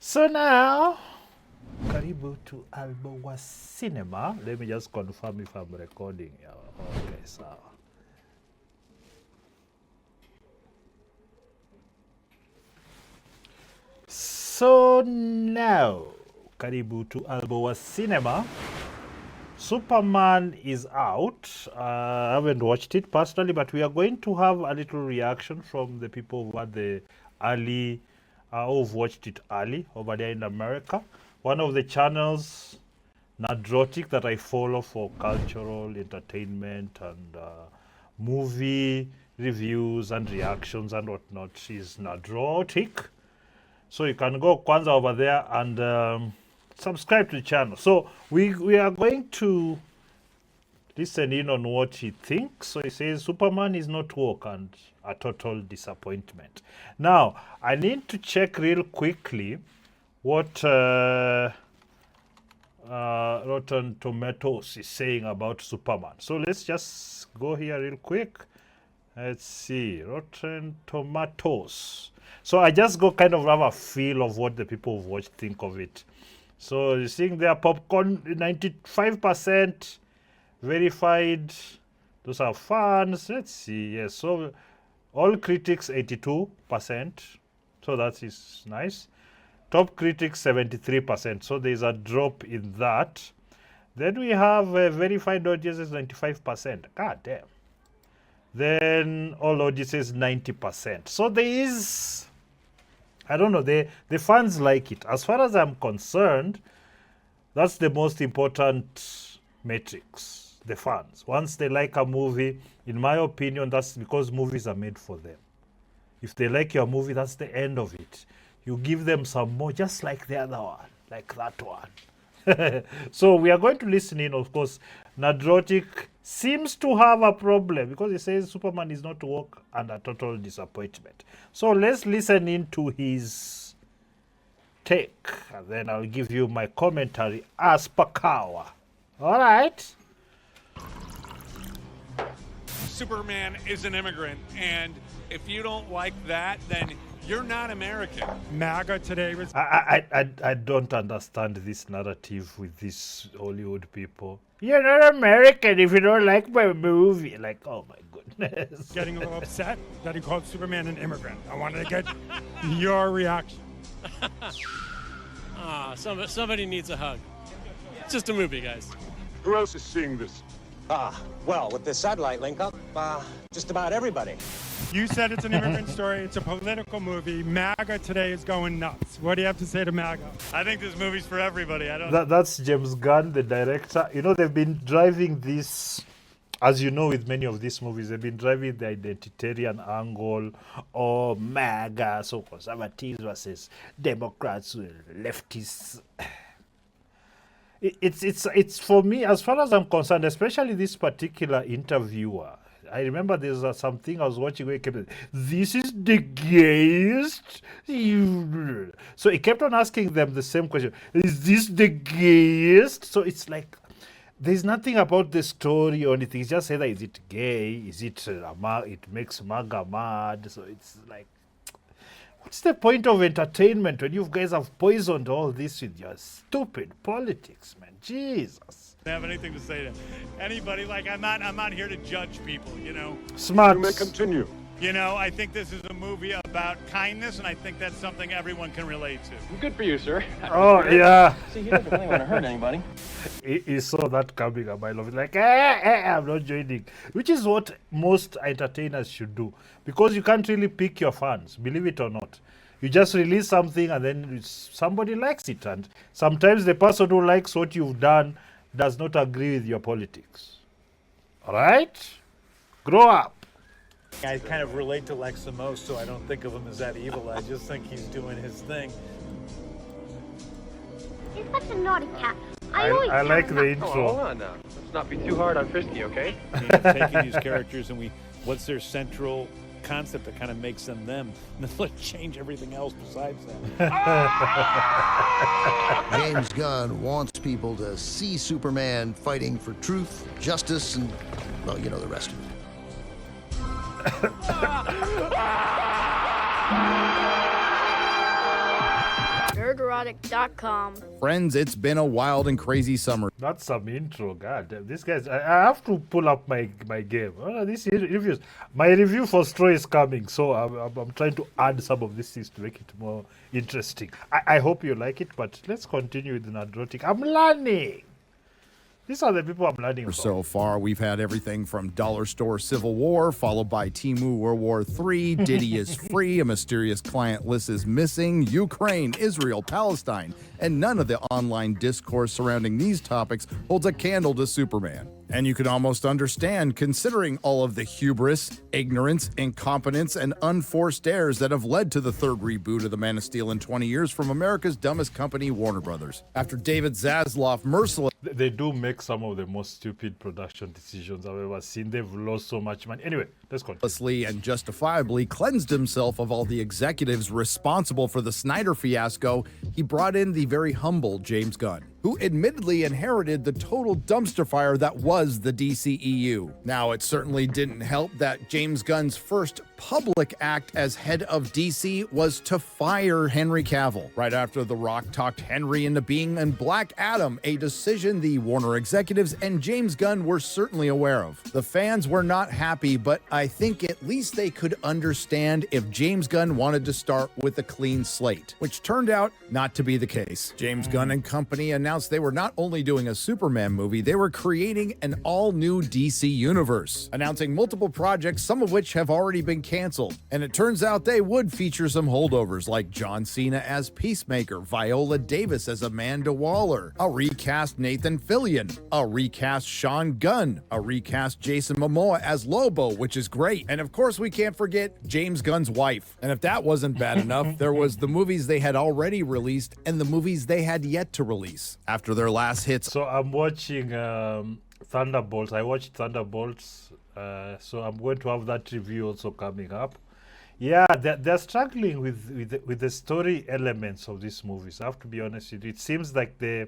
So now, karibu to Albo wa Cinema. Let me just confirm if I'm recording. Okay, so. So now, karibu to Albo wa Cinema. Superman is out. I haven't watched it personally, but we are going to have a little reaction from the people who had the early, who've watched it early over there in America. One of the channels, Nerdrotic, that I follow for cultural entertainment and movie reviews and reactions and whatnot, is Nerdrotic. So you can go Kwanza over there and subscribe to the channel. So we are going to listen in on what he thinks. So he says Superman is not woke and a total disappointment. Now, I need to check real quickly what Rotten Tomatoes is saying about Superman. So let's just go here real quick. Let's see, Rotten Tomatoes. So I just go kind of have a feel of what the people who've watched think of it. So you're seeing there, popcorn 95% verified. Those are fans. Let's see. Yes, so all critics 82%. So that is nice. Top critics 73%. So there's a drop in that. Then we have verified audiences 95%. God damn. Then all audiences 90%. So there is, I don't know, the fans like it. As far as I'm concerned, that's the most important metrics, the fans. Once they like a movie, in my opinion, that's because movies are made for them. If they like your movie, that's the end of it. You give them some more, just like the other one, like that one. So we are going to listen in, of course. Nerdrotic seems to have a problem because he says Superman is not woke and a total disappointment. So let's listen into his take, and then I'll give you my commentary as per Kawa. All right. Superman is an immigrant, and if you don't like that, then you're not American. MAGA today was. I don't understand this narrative with these Hollywood people. You're not American if you don't like my movie. Like, oh my goodness. Getting a little upset that he called Superman an immigrant. I wanted to get your reaction. Somebody needs a hug. It's just a movie, guys. Who else is seeing this? Well, with this satellite link up, just about everybody. You said it's an immigrant story. It's a political movie. MAGA today is going nuts. What do you have to say to MAGA? I think this movie's for everybody. That's James Gunn, the director. You know, they've been driving this, as you know, with many of these movies, they've been driving the identitarian angle or MAGA, so conservatives versus Democrats, leftists. It's for me, as far as I'm concerned, especially this particular interviewer. I remember there's something I was watching where he kept, this is the gayest. So he kept on asking them the same question. Is this the gayest? So it's like, there's nothing about the story or anything. It's just either is it gay? Is it, it makes MAGA mad? So it's like, what's the point of entertainment when you guys have poisoned all this with your stupid politics, man? Jesus. I don't have anything to say to anybody. Like, I'm not here to judge people, you know. Smart. You may continue. You know, I think this is a movie about kindness, and I think that's something everyone can relate to. Good for you, sir. Oh, yeah. See, he doesn't really want to hurt anybody. He saw that coming a mile off. He's like, I'm not joining. Which is what most entertainers should do. Because you can't really pick your fans, believe it or not. You just release something and then somebody likes it. And sometimes the person who likes what you've done does not agree with your politics. All right? Grow up. I kind of relate to Lex the most, so I don't think of him as that evil. I just think he's doing his thing. He's such a naughty cat. I like the intro. Hold on now. Let's not be too hard on Frisky, okay? Taking these characters and what's their central concept that kind of makes them them, and then let's change everything else besides that. James Gunn wants people to see Superman fighting for truth, justice, and, well, you know the rest of it. Nerdrotic.com. Friends, it's been a wild and crazy summer. That's some intro. God damn, these guys. I have to pull up my game. These reviews. My review for Straw is coming, so I'm trying to add some of these things to make it more interesting. I hope you like it, but let's continue with the Nerdrotic. I'm learning. These are the people I'm learning from. So far, we've had everything from Dollar Store Civil War, followed by Temu World War III, Diddy is free, a mysterious client list is missing, Ukraine, Israel, Palestine, and none of the online discourse surrounding these topics holds a candle to Superman. And you can almost understand, considering all of the hubris, ignorance, incompetence, and unforced errors that have led to the third reboot of The Man of Steel in 20 years from America's dumbest company, Warner Brothers. After David Zaslav mercilessly... They do make some of the most stupid production decisions I've ever seen. They've lost so much money. Anyway, let's continue. And justifiably cleansed himself of all the executives responsible for the Snyder fiasco, he brought in the very humble James Gunn, who admittedly inherited the total dumpster fire that was the DCEU. Now, it certainly didn't help that James Gunn's first public act as head of DC was to fire Henry Cavill, right after The Rock talked Henry into being in Black Adam, a decision the Warner executives and James Gunn were certainly aware of. The fans were not happy, but I think at least they could understand if James Gunn wanted to start with a clean slate, which turned out not to be the case. James Gunn and company announced they were not only doing a Superman movie, they were creating an all-new DC universe, announcing multiple projects, some of which have already been canceled. And it turns out they would feature some holdovers like John Cena as Peacemaker, Viola Davis as Amanda Waller, a recast Nathan Fillion, a recast Sean Gunn, a recast Jason Momoa as Lobo, which is great. And of course, we can't forget James Gunn's wife. And if that wasn't bad enough, there was the movies they had already released and the movies they had yet to release after their last hits. So I'm watching Thunderbolts. I watched Thunderbolts, so I'm going to have that review also coming up. Yeah, they're struggling with the story elements of these movies. I have to be honest with you. It seems like the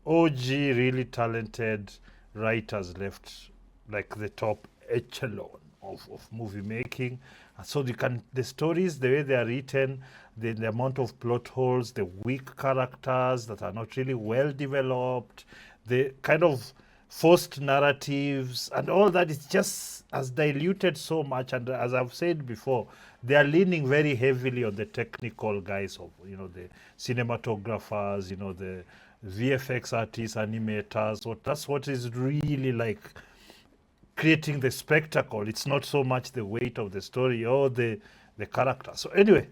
OG really talented writers left like the top echelon of movie making. So the stories, the way they are written, the amount of plot holes, the weak characters that are not really well developed, the kind of forced narratives and all that is just as diluted so much. And as I've said before, they are leaning very heavily on the technical guys of, the cinematographers, the VFX artists, animators. That's what is really like creating the spectacle. It's not so much the weight of the story or the character. So anyway,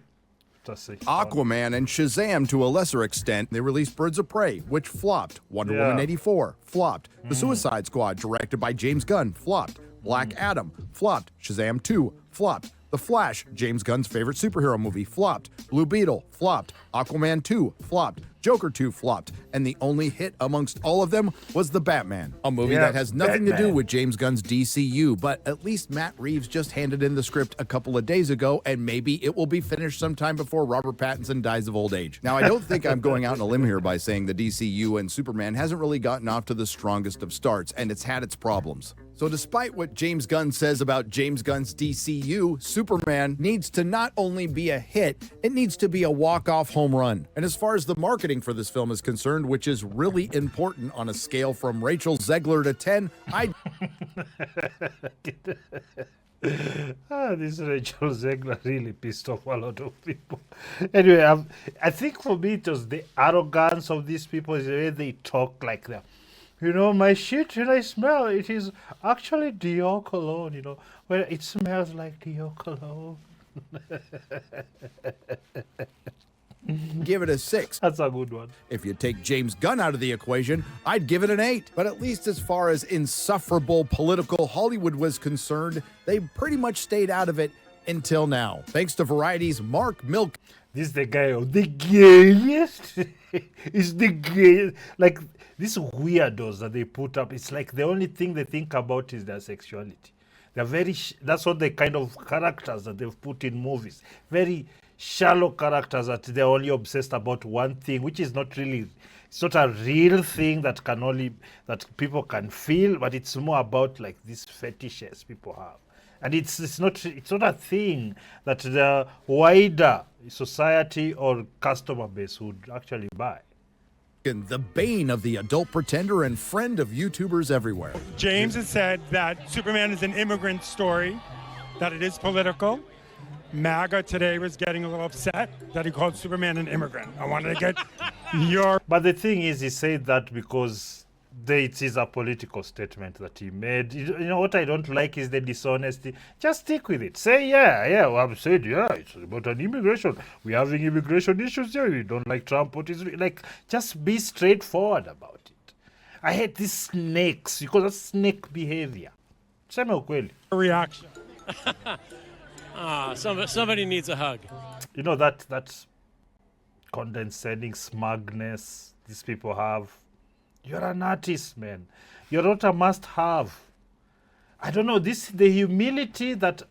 Aquaman and Shazam to a lesser extent. They released Birds of Prey, which flopped. Wonder Woman 84 flopped. The Suicide Squad, directed by James Gunn, flopped. Black Adam flopped. Shazam 2 flopped. The Flash, James Gunn's favorite superhero movie, flopped. Blue Beetle flopped. Aquaman 2 flopped. Joker 2 flopped. And the only hit amongst all of them was The Batman, a movie that has nothing to do with James Gunn's DCU, but at least Matt Reeves just handed in the script a couple of days ago, and maybe it will be finished sometime before Robert Pattinson dies of old age. Now, I don't think I'm going out on a limb here by saying the DCU and Superman hasn't really gotten off to the strongest of starts, and it's had its problems. So despite what James Gunn says about James Gunn's DCU, Superman needs to not only be a hit, it needs to be a walk-off home run. And as far as the marketing for this film is concerned, which is really important on a scale from Rachel Zegler to 10, this Rachel Zegler really pissed off a lot of people. Anyway, I think for me it was the arrogance of these people, the way they talk like that. My shit, when I smell it is actually Dior cologne, well, it smells like Dior cologne. Give it a 6. That's a good one. If you take James Gunn out of the equation, I'd give it an 8. But at least as far as insufferable political Hollywood was concerned, they pretty much stayed out of it until now. Thanks to Variety's Mark Milk. This is the guy of the gayest. It's the gayest. Like, these weirdos that they put up, it's like the only thing they think about is their sexuality. They're that's what the kind of characters that they've put in movies. Very shallow characters that they're only obsessed about one thing, which is not really, it's not a real thing that people can feel, but it's more about like these fetishes people have. And it's not a thing that the wider society or customer base would actually buy. The bane of the adult pretender and friend of YouTubers everywhere. James has said that Superman is an immigrant story, that it is political. MAGA today was getting a little upset that he called Superman an immigrant. I wanted to get your... But the thing is, he said that because it is a political statement that he made. You know what I don't like is the dishonesty. Just stick with it. Say, well, I've said, it's about an immigration. We're having immigration issues here. We don't like Trump. What is like? Just be straightforward about it. I hate these snakes because that's snake behavior. Sema ukweli. Reaction. Somebody needs a hug. You know that condescending smugness these people have. You're an artist, man. You're not a must-have. I don't know. The humility that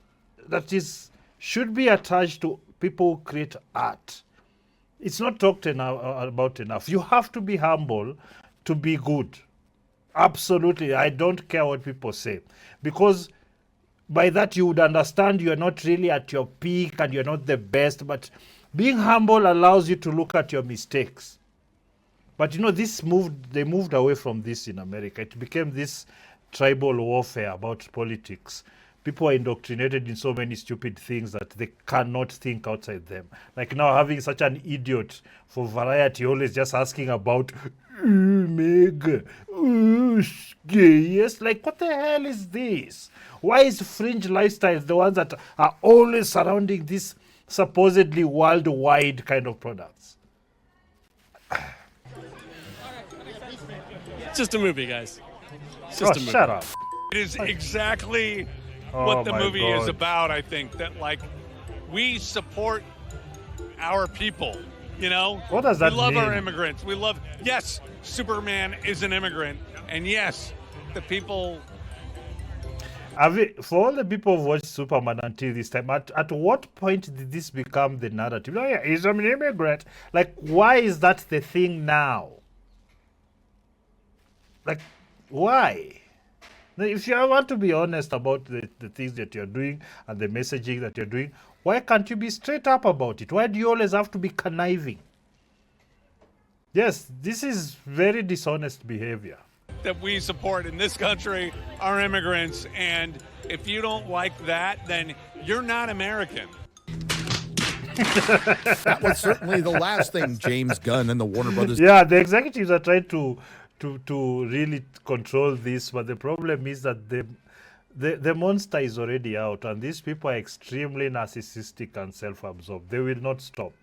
should be attached to people who create art. It's not talked about enough. You have to be humble to be good. Absolutely. I don't care what people say, because by that you would understand you're not really at your peak and you're not the best. But being humble allows you to look at your mistakes. But you know, they moved away from this in America. It became this tribal warfare about politics. People are indoctrinated in so many stupid things that they cannot think outside them. Like now having such an idiot for variety, always just asking about Meg, yes, like what the hell is this? Why is fringe lifestyles the ones that are always surrounding this supposedly worldwide kind of products? It's just a movie, guys. It's just a movie. Shut up. It is exactly what the movie is about, I think. That, like, we support our people, you know? What does that mean? We love our mean? immigrants. Yes, Superman is an immigrant. And yes, the people... For all the people who've watched Superman until this time, at what point did this become the narrative? Oh yeah, he's an immigrant. Like, why is that the thing now? Like, why? If you want to be honest about the things that you're doing and the messaging that you're doing, why can't you be straight up about it? Why do you always have to be conniving? Yes, this is very dishonest behavior. That we support in this country are immigrants, and if you don't like that, then you're not American. That was certainly the last thing James Gunn and the Warner Brothers... Yeah, the executives are trying to really control this, but the problem is that the monster is already out, and these people are extremely narcissistic and self-absorbed. They will not stop.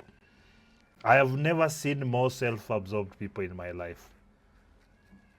I have never seen more self-absorbed people in my life.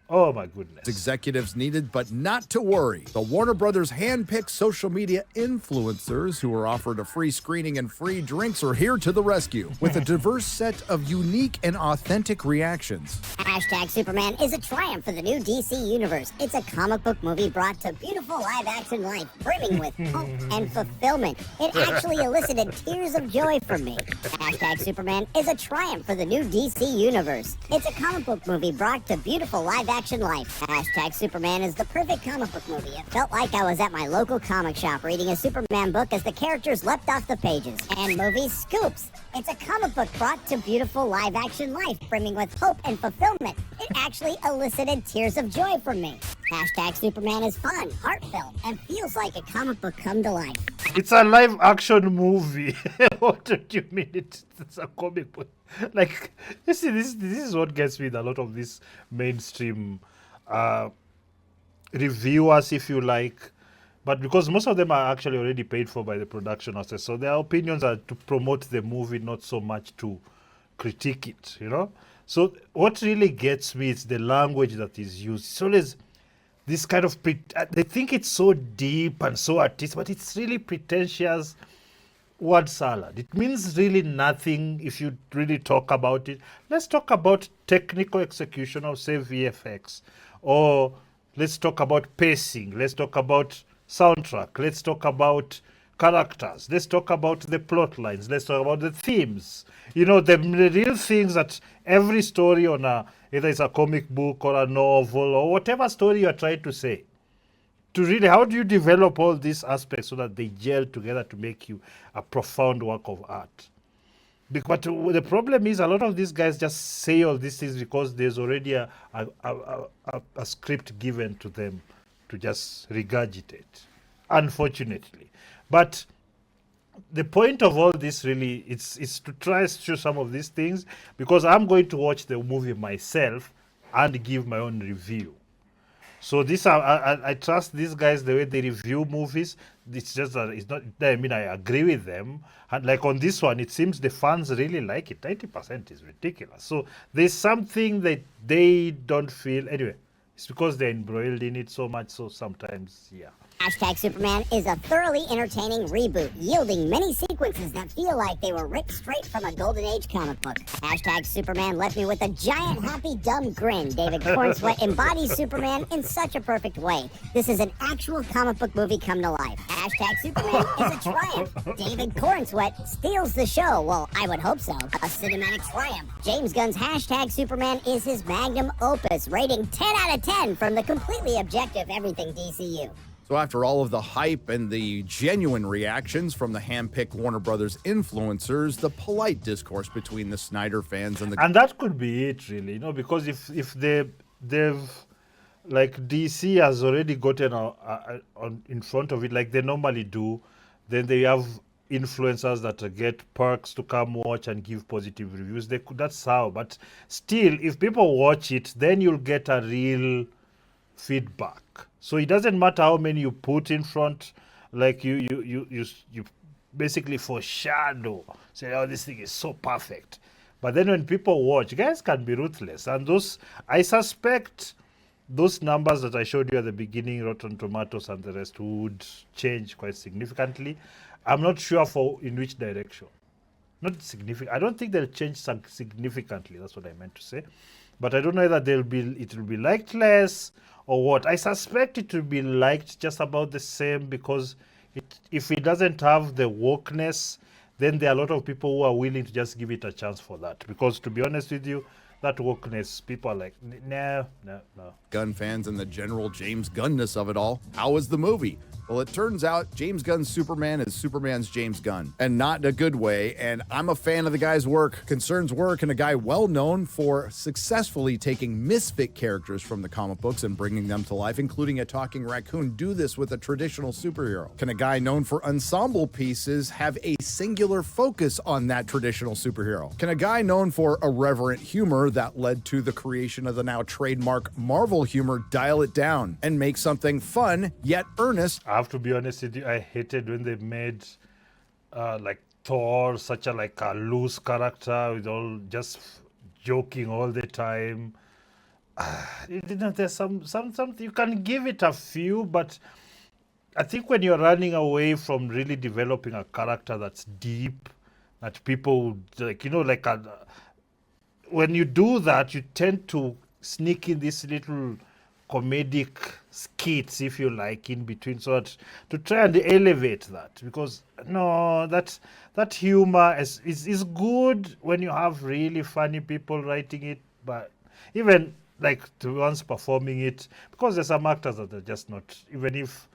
Oh my goodness. Executives needed, but not to worry. The Warner Brothers handpicked social media influencers who were offered a free screening and free drinks are here to the rescue with a diverse set of unique and authentic reactions. Hashtag Superman is a triumph for the new DC universe. It's a comic book movie brought to beautiful live-action life, brimming with hope and fulfillment. It actually elicited tears of joy from me. Hashtag Superman is a triumph for the new DC universe. It's a comic book movie brought to beautiful live-action life. Hashtag Superman is the perfect comic book movie. It felt like I was at my local comic shop reading a Superman book as the characters leapt off the pages. And movie scoops. It's a comic book brought to beautiful live-action life, brimming with hope and fulfillment. It actually elicited tears of joy from me. Hashtag Superman is fun, heartfelt, and feels like a comic book come to life. It's a live-action movie. What do you mean it's a comic book? Like, you see, this is what gets me with a lot of these mainstream reviewers, if you like. But because most of them are actually already paid for by the production houses, so their opinions are to promote the movie, not so much to critique it, you know? So what really gets me is the language that is used. It's always this kind of... they think it's so deep and so artistic, but it's really pretentious word salad. It means really nothing if you really talk about it. Let's talk about technical execution of, say, VFX. Or let's talk about pacing. Let's talk about soundtrack. Let's talk about characters. Let's talk about the plot lines. Let's talk about the themes. You know, the real things that every story on either it's a comic book or a novel or whatever story you're trying to say. really, how do you develop all these aspects so that they gel together to make you a profound work of art? But the problem is a lot of these guys just say all these things because there's already a script given to them to just regurgitate, unfortunately. But the point of all this really is to try to show some of these things, because I'm going to watch the movie myself and give my own review. So this I trust these guys the way they review movies. It's just that it's not. I mean, I agree with them. And like on this one, it seems the fans really like it. 90% is ridiculous. So there's something that they don't feel. Anyway, it's because they're embroiled in it so much. So sometimes, yeah. Hashtag Superman is a thoroughly entertaining reboot, yielding many sequences that feel like they were ripped straight from a Golden Age comic book. Hashtag Superman left me with a giant happy dumb grin. David Cornsweet embodies Superman in such a perfect way. This is an actual comic book movie come to life. Hashtag Superman is a triumph. David Cornsweet steals the show. Well, I would hope so. A cinematic triumph. James Gunn's Hashtag Superman is his magnum opus, rating 10 out of 10 from the completely objective Everything DCU. So after all of the hype and the genuine reactions from the hand-picked Warner Brothers influencers, the polite discourse between the Snyder fans and the... And that could be it, really, because if they've like DC has already gotten on in front of it like they normally do, then they have influencers that get perks to come watch and give positive reviews. That's how. But still, if people watch it, then you'll get a real feedback. So it doesn't matter how many you put in front, like you basically foreshadow, say, oh, this thing is so perfect. But then when people watch, guys can be ruthless. And I suspect those numbers that I showed you at the beginning, Rotten Tomatoes and the rest, would change quite significantly. I'm not sure in which direction. Not significant. I don't think they'll change significantly. That's what I meant to say. But I don't know whether it will be liked less or what. I suspect it will be liked just about the same, because if it doesn't have the wokeness, then there are a lot of people who are willing to just give it a chance for that. Because to be honest with you, that wokeness, people are like, no. Gunn fans and the general James Gunness of it all. How was the movie? Well, it turns out James Gunn's Superman is Superman's James Gunn, and not in a good way, and I'm a fan of the guy's work. Concerns were, can a guy well known for successfully taking misfit characters from the comic books and bringing them to life, including a talking raccoon, do this with a traditional superhero? Can a guy known for ensemble pieces have a singular focus on that traditional superhero? Can a guy known for irreverent humor that led to the creation of the now trademark Marvel humor dial it down and make something fun yet earnest? I have to be honest with you, I hated when they made like Thor such a loose character with all just joking all the time. There's some you can give it a few, but I think when you're running away from really developing a character that's deep, that people when you do that, you tend to sneak in this little comedic skits, if you like, in between, so that to try and elevate that, because that humor is good when you have really funny people writing it, but even like the ones performing it, because there's some actors that are just not, even if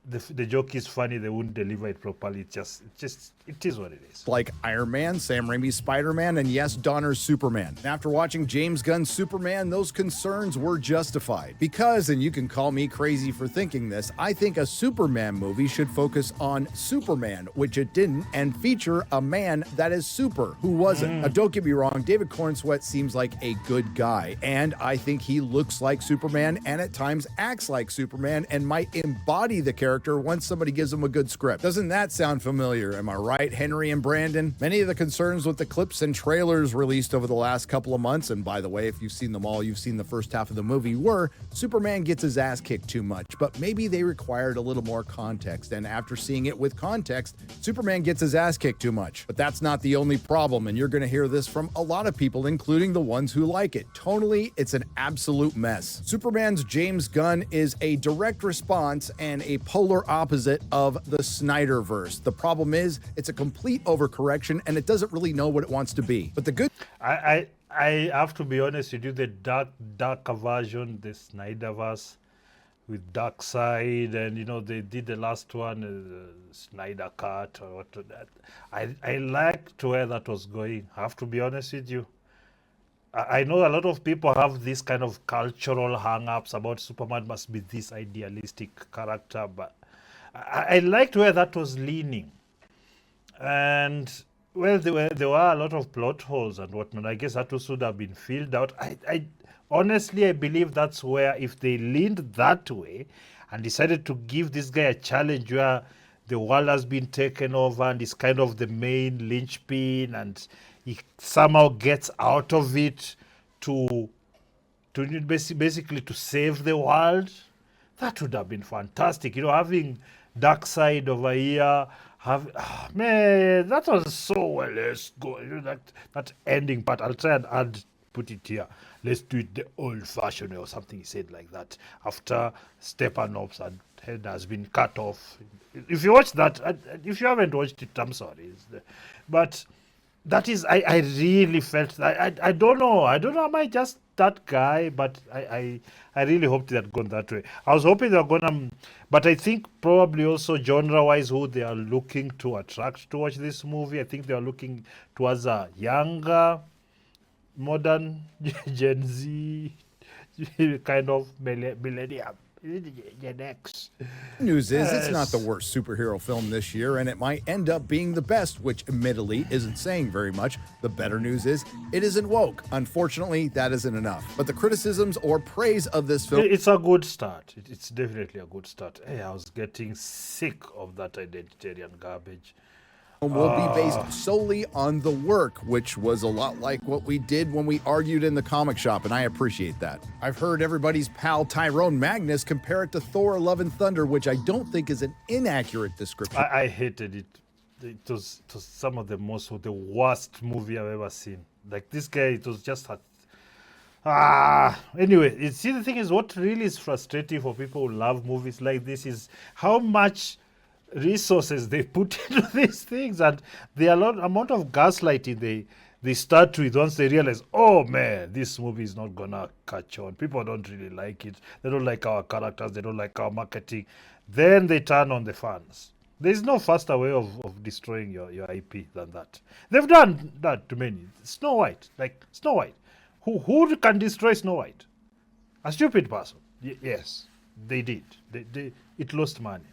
the joke is funny, they wouldn't deliver it properly. It is what it is. Like Iron Man, Sam Raimi's Spider-Man, and yes, Donner's Superman. And after watching James Gunn's Superman, those concerns were justified. Because, and you can call me crazy for thinking this, I think a Superman movie should focus on Superman, which it didn't, and feature a man that is super, who wasn't. Now, don't get me wrong, David Cornsweet seems like a good guy, and I think he looks like Superman and at times acts like Superman and might embody the character once somebody gives him a good script. Doesn't that sound familiar? Am I right, Henry and Brandon? Many of the concerns with the clips and trailers released over the last couple of months, and by the way, if you've seen them all, you've seen the first half of the movie, were Superman gets his ass kicked too much, but maybe they required a little more context, and after seeing it with context, Superman gets his ass kicked too much. But that's not the only problem, and you're going to hear this from a lot of people, including the ones who like it. Tonally, it's an absolute mess. Superman's James Gunn is a direct response and a polar opposite of the Snyderverse. The problem is it's a complete overcorrection and it doesn't really know what it wants to be. But the good... I have to be honest with you, the darker version, the Snyderverse, with Dark Side, and they did the last one, Snyder Cut or what. I liked where that was going. I have to be honest with you. I know a lot of people have this kind of cultural hang-ups about Superman must be this idealistic character, but I liked where that was leaning. And well, there were a lot of plot holes and whatnot. I guess that should have been filled out. I honestly, I believe that's where if they leaned that way and decided to give this guy a challenge where the world has been taken over and is kind of the main linchpin and he somehow gets out of it to basically to save the world, that would have been fantastic. Having Dark Side over here, man, that was so well. Let's go. That ending part. I'll try and put it here. Let's do it the old-fashioned way or something. He said like that after Stepanov's head has been cut off. If you watch that, if you haven't watched it, I'm sorry. But that is, I really felt that. I don't know. Am I just that guy? But I really hoped they had gone that way. I was hoping they were going to, but I think probably also genre-wise who they are looking to attract to watch this movie. I think they are looking towards a younger, modern Gen Z kind of millennium. Gen X. News is it's not the worst superhero film this year, and it might end up being the best, which admittedly isn't saying very much. The better news is it isn't woke. Unfortunately, that isn't enough. But the criticisms or praise of this film... It's a good start. It's definitely a good start. Hey, I was getting sick of that identitarian garbage. will be based solely on the work, which was a lot like what we did when we argued in the comic shop, and I appreciate that. I've heard everybody's pal Tyrone Magnus compare it to Thor: Love and Thunder, which I don't think is an inaccurate description. I hated it. It was some of the worst movie I've ever seen. Like this guy, it was just anyway, see, the thing is, what really is frustrating for people who love movies like this is how much resources they put into these things, and the amount of gaslighting they start with once they realize, oh man, this movie is not gonna catch on. People don't really like it. They don't like our characters. They don't like our marketing. Then they turn on the fans. There's no faster way of destroying your IP than that. They've done that to many. Snow White, Who can destroy Snow White? A stupid person. Yes, they did. It lost money.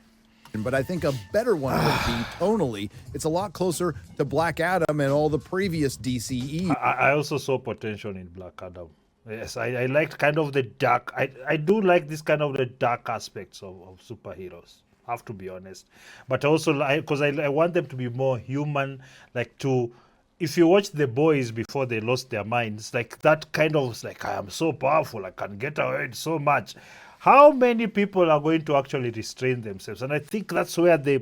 But I think a better one would be tonally. It's a lot closer to Black Adam and all the previous DCE. I also saw potential in Black Adam. Yes, I liked kind of the dark. I do like this kind of the dark aspects of superheroes. I have to be honest. But also, because I want them to be more human, if you watch The Boys before they lost their minds, like that kind of, like, I am so powerful, I can get away with so much. How many people are going to actually restrain themselves? And I think that's where the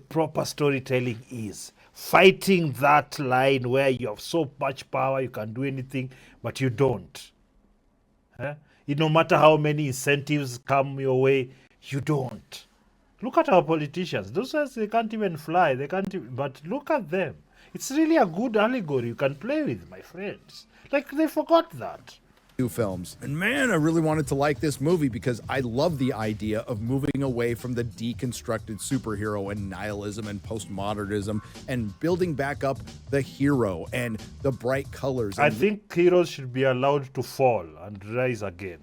proper storytelling is. Fighting that line where you have so much power, you can do anything, but you don't. No matter how many incentives come your way, you don't. Look at our politicians. Those guys, they can't even fly. But look at them. It's really a good allegory you can play with, my friends. Like, they forgot that. New films. And man, I really wanted to like this movie because I love the idea of moving away from the deconstructed superhero and nihilism and postmodernism and building back up the hero and the bright colors. I think heroes should be allowed to fall and rise again.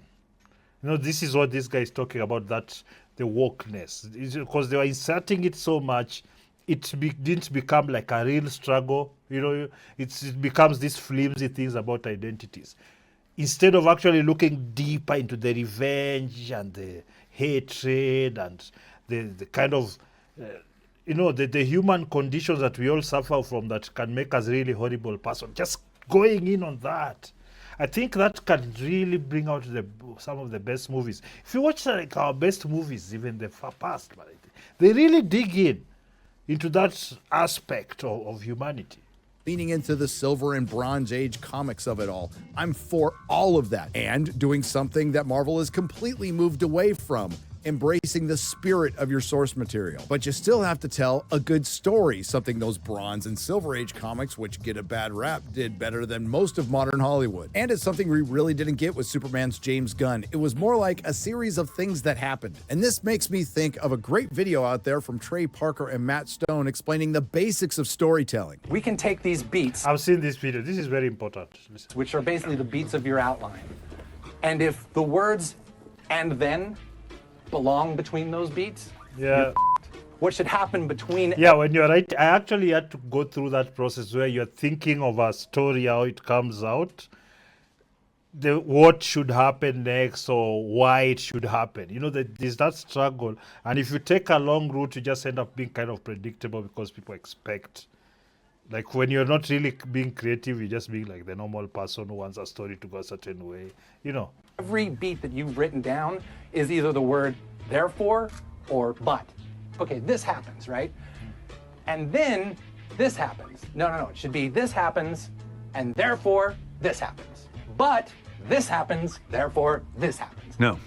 This is what this guy is talking about, that the wokeness. Because they were inserting it so much, it didn't become like a real struggle. It becomes these flimsy things about identities. Instead of actually looking deeper into the revenge and the hatred and the kind of, the human conditions that we all suffer from that can make us really horrible person, just going in on that. I think that can really bring out some of the best movies. If you watch our best movies, even the far past, they really dig into that aspect of humanity. Leaning into the Silver and Bronze Age comics of it all. I'm for all of that. And doing something that Marvel has completely moved away from. embracing the spirit of your source material. But you still have to tell a good story, something those Bronze and Silver Age comics, which get a bad rap, did better than most of modern Hollywood. And it's something we really didn't get with Superman's James Gunn. It was more like a series of things that happened. And this makes me think of a great video out there from Trey Parker and Matt Stone explaining the basics of storytelling. We can take these beats. I've seen this video. This is very important. Listen. Which are basically the beats of your outline. And if the words "and then" belong between those beats, yeah. What should happen between... Yeah, when you're right, I actually had to go through that process where you're thinking of a story, how it comes out, what should happen next or why it should happen. You know, there's that struggle. And if you take a long route, you just end up being kind of predictable because people expect. Like when you're not really being creative, you're just being like the normal person who wants a story to go a certain way, you know. Every beat that you've written down is either the word therefore or but. Okay, this happens, right? And then this happens. No, it should be this happens, and therefore this happens. But this happens, therefore this happens. No.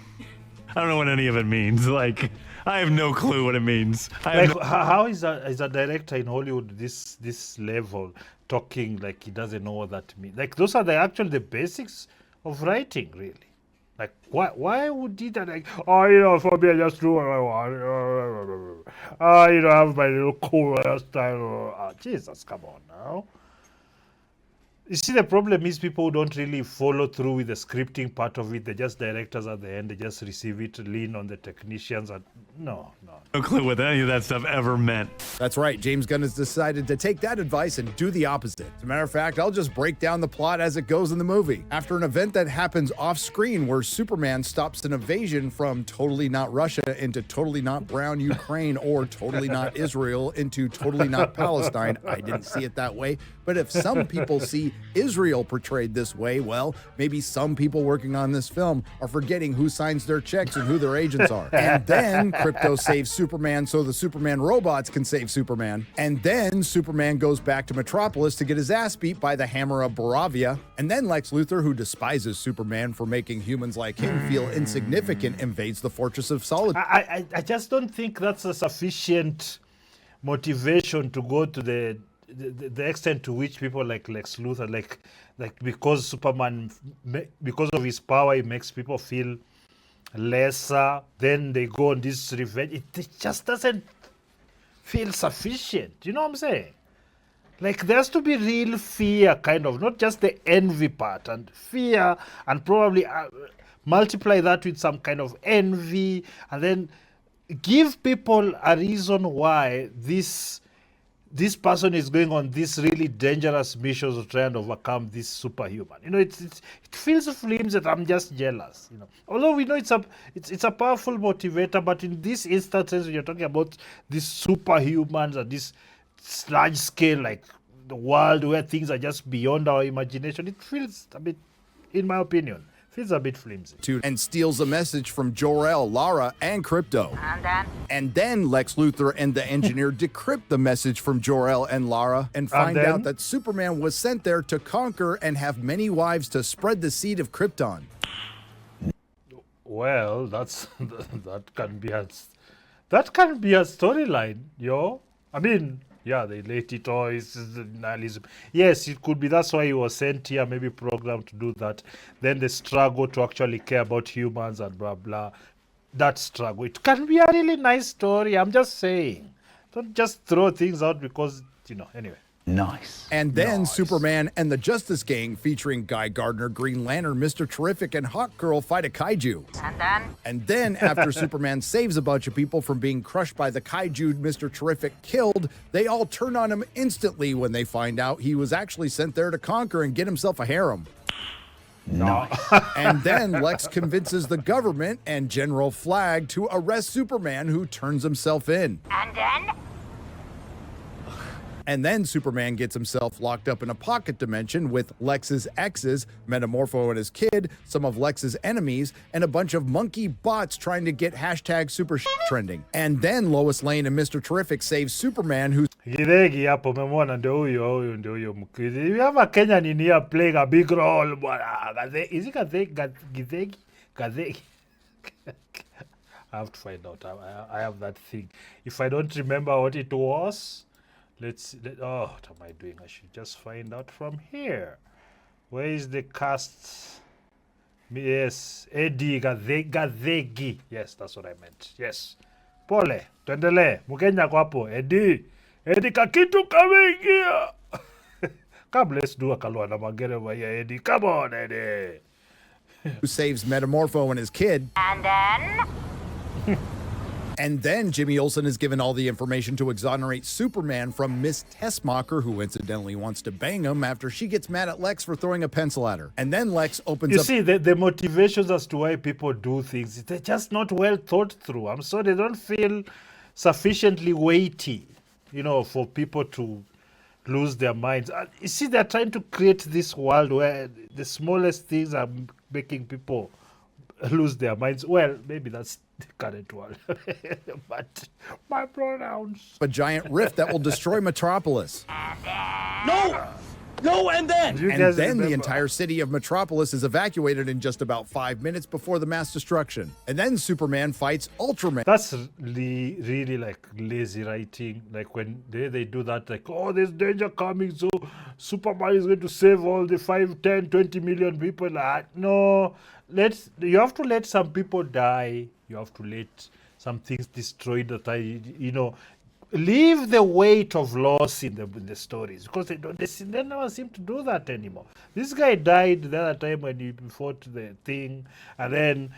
I don't know what any of it means. Like, I have no clue what it means. How is a director in Hollywood this level talking like he doesn't know what that means? Like those are the basics of writing, really. Like why would he that like for me I just do what I want. I have my little cool style. Jesus, come on now. You see, the problem is people who don't really follow through with the scripting part of it. They're just directors at the end. They just receive it, lean on the technicians. And no. No clue what any of that stuff ever meant. That's right. James Gunn has decided to take that advice and do the opposite. As a matter of fact, I'll just break down the plot as it goes in the movie. After an event that happens off screen where Superman stops an invasion from totally not Russia into totally not brown Ukraine or totally not Israel into totally not Palestine. I didn't see it that way. But if some people see Israel portrayed this way, well, maybe some people working on this film are forgetting who signs their checks and who their agents are. And then Krypto saves Superman so the Superman robots can save Superman. And then Superman goes back to Metropolis to get his ass beat by the Hammer of Baravia. And then Lex Luthor, who despises Superman for making humans like him feel insignificant, invades the Fortress of Solitude. I just don't think that's a sufficient motivation to go to the extent to which people like Lex Luthor, like because Superman, because of his power, it makes people feel lesser. Then they go on this revenge. It just doesn't feel sufficient. You know what I'm saying? Like there has to be real fear, kind of, not just the envy part, and fear, and probably multiply that with some kind of envy, and then give people a reason why this person is going on this really dangerous mission to try and overcome this superhuman. You know, it feels flimsy that I'm just jealous. You know, although we know it's a powerful motivator, but in this instances, when you're talking about these superhumans and this large scale, like the world where things are just beyond our imagination, it feels a bit, in my opinion, feels a bit flimsy. And steals a message from Jor-El, Lara, and Krypto. And then Lex Luthor and the engineer decrypt the message from Jor-El and Lara and find out that Superman was sent there to conquer and have many wives to spread the seed of Krypton. Well, that can be a storyline, yo. I mean, yeah, they let it all. It's nihilism. Yes, it could be. That's why he was sent here, maybe programmed to do that. Then the struggle to actually care about humans and blah, blah. That struggle. It can be a really nice story. I'm just saying. Don't just throw things out because, anyway. Nice. And then Superman and the Justice Gang, featuring Guy Gardner, Green Lantern, Mr. Terrific, and Hawkgirl, fight a kaiju. And then after Superman saves a bunch of people from being crushed by the kaiju Mr. Terrific killed, they all turn on him instantly when they find out he was actually sent there to conquer and get himself a harem. No. And then Lex convinces the government and General Flag to arrest Superman, who turns himself in. And then Superman gets himself locked up in a pocket dimension with Lex's exes, Metamorpho and his kid, some of Lex's enemies, and a bunch of monkey bots trying to get #super trending. And then Lois Lane and Mr. Terrific save Superman, who's... Githegi hapo umemwona ndio huyo mkidi. You have a Kenyan in here playing a big role. Is it Githegi? I have to find out. I have that thing. If I don't remember what it was, oh, what am I doing? I should just find out from here. Where is the cast? Yes, Eddie Gadhegi. Yes, that's what I meant. Yes. Pole, tuendelee. Mkenya kwapo. Eddie kakitu kameingia. Come, let's do a Kalwana Magereva here, Eddie. Come on, Eddie. Who saves Metamorpho and his kid. And then? And then Jimmy Olsen is given all the information to exonerate Superman from Miss Tessmacher, who incidentally wants to bang him after she gets mad at Lex for throwing a pencil at her. And then Lex opens You up... see, the motivations as to why people do things, they're just not well thought through. I'm sorry, they don't feel sufficiently weighty, for people to lose their minds. You see, they're trying to create this world where the smallest things are making people lose their minds. Well, maybe that's the current world. But my pronouns. A giant rift that will destroy Metropolis. No, and then? And then the entire city of Metropolis is evacuated in just about 5 minutes before the mass destruction. And then Superman fights Ultraman. That's really like lazy writing. Like when they do that, like, oh, there's danger coming, so Superman is going to save all the 5, 10, 20 million people. No, you have to let some people die. You have to let some things destroyed that leave the weight of loss in the stories, because they never seem to do that anymore. This guy died the other time when he fought the thing, and then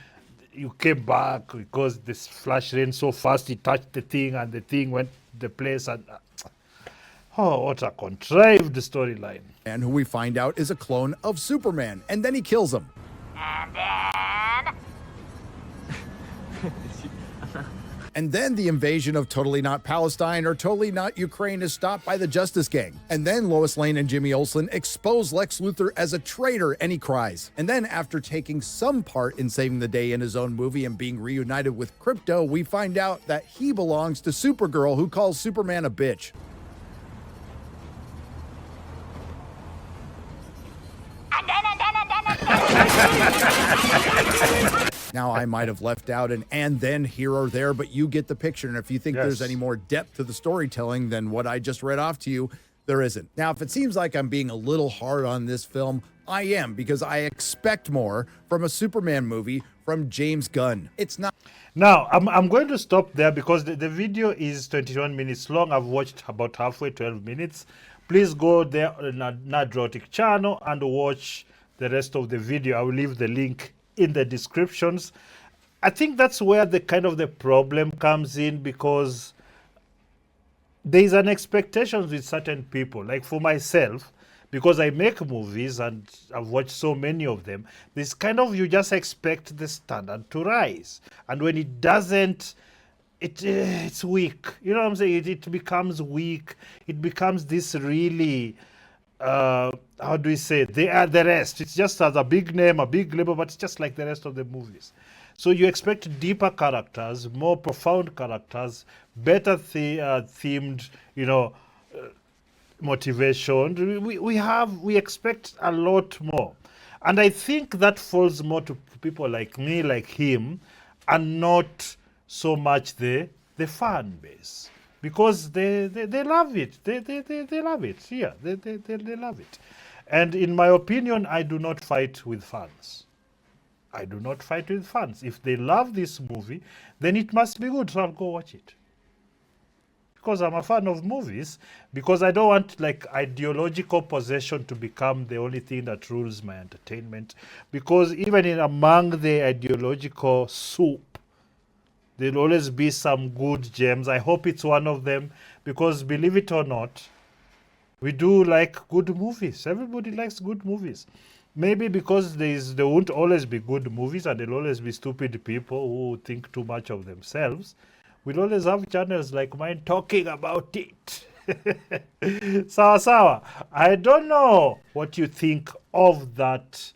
you came back because this flash ran so fast, he touched the thing and the thing went the place, and oh, what a contrived storyline. And who we find out is a clone of Superman, and then he kills him. And then? And then the invasion of Totally Not Palestine or Totally Not Ukraine is stopped by the Justice Gang. And then Lois Lane and Jimmy Olsen expose Lex Luthor as a traitor, and he cries. And then after taking some part in saving the day in his own movie and being reunited with Krypto, we find out that he belongs to Supergirl, who calls Superman a bitch. Now, I might have left out an and then here or there, but you get the picture. And if you think there's any more depth to the storytelling than what I just read off to you, there isn't. Now, if it seems like I'm being a little hard on this film, I am, because I expect more from a Superman movie from James Gunn. It's not. Now, I'm going to stop there because the video is 21 minutes long. I've watched about halfway, 12 minutes. Please go there on the Nerdrotic channel and watch the rest of the video. I will leave the link in the descriptions. I think that's where the problem comes in, because there is an expectation with certain people. Like for myself, because I make movies and I've watched so many of them, this you just expect the standard to rise, and when it doesn't, it's weak. You know what I'm saying? It becomes weak. It becomes this really how do we say it? They are the rest. It's just as a big name, a big label, but it's just like the rest of the movies. So you expect deeper characters, more profound characters, better themed, motivation. We expect a lot more, and I think that falls more to people like me, like him, and not so much the fan base. Because they love it. They love it. Yeah, they love it. And in my opinion, I do not fight with fans. I do not fight with fans. If they love this movie, then it must be good, so I'll go watch it. Because I'm a fan of movies, because I don't want ideological possession to become the only thing that rules my entertainment. Because even among the ideological soup, there'll always be some good gems. I hope it's one of them, because believe it or not, we do like good movies. Everybody likes good movies. Maybe because there won't always be good movies, and there'll always be stupid people who think too much of themselves. We'll always have channels like mine talking about it. Sawa. I don't know what you think of that.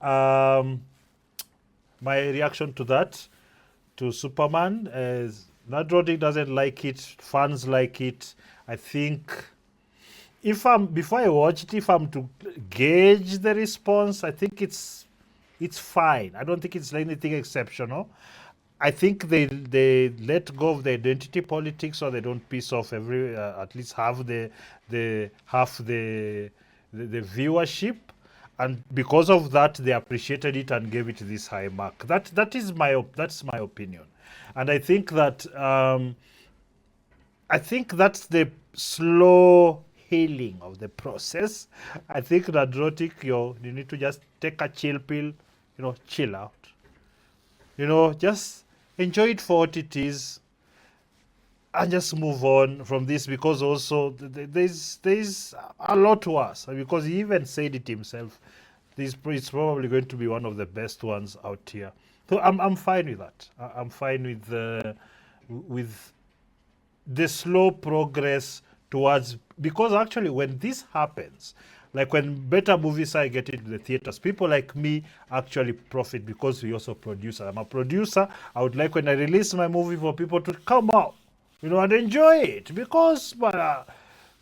My reaction to that, to Superman, Nerdrotic doesn't like it. Fans like it. I think before I watch it, if I'm to gauge the response, I think it's fine. I don't think it's anything exceptional. I think they let go of the identity politics, so they don't piss off at least half the viewership, and because of that they appreciated it and gave it this high mark. That's my opinion, and I think that's the slow healing of the process. I think Nerdrotic, you need to just take a chill pill, chill out. Just enjoy it for what it is and just move on from this, because also there's a lot worse, because he even said it himself. It's probably going to be one of the best ones out here. So I'm fine with that. I'm fine with the slow progress towards, because actually when this happens, like when better movies are getting into the theaters, people like me actually profit, because we also produce. I'm a producer. I would like when I release my movie for people to come out, and enjoy it, because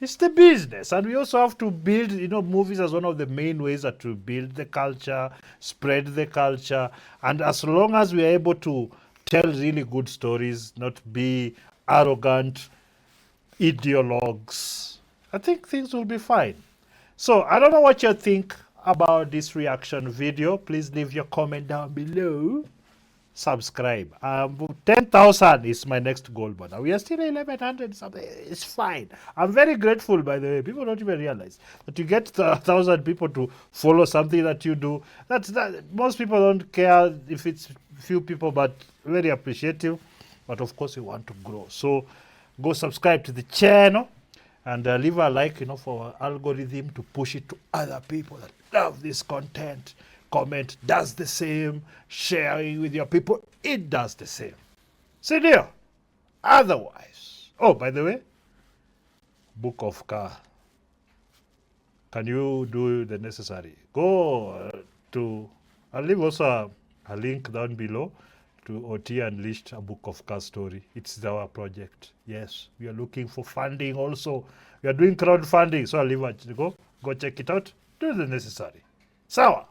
it's the business. And we also have to build, movies as one of the main ways that to build the culture, spread the culture. And as long as we are able to tell really good stories, not be arrogant ideologues, I think things will be fine. So I don't know what you think about this reaction video. Please leave your comment down below. Subscribe. 10,000 is my next goal, but we are still 1,100 something. It's fine. I'm very grateful, by the way. People don't even realize that you get 1,000 people to follow something that you do. That most people don't care if it's few people, but very appreciative. But of course, we want to grow. So go subscribe to the channel. And leave a like, for our algorithm to push it to other people that love this content. Comment does the same. Sharing with your people, it does the same. See there. Otherwise, oh, by the way, Book of Car. Can you do the necessary? Go I'll leave also a link down below to OT Unleashed, a Book of Car story. It's our project. Yes, we are looking for funding also. We are doing crowdfunding, so I'll leave it. Go check it out. Do the necessary. Sawa.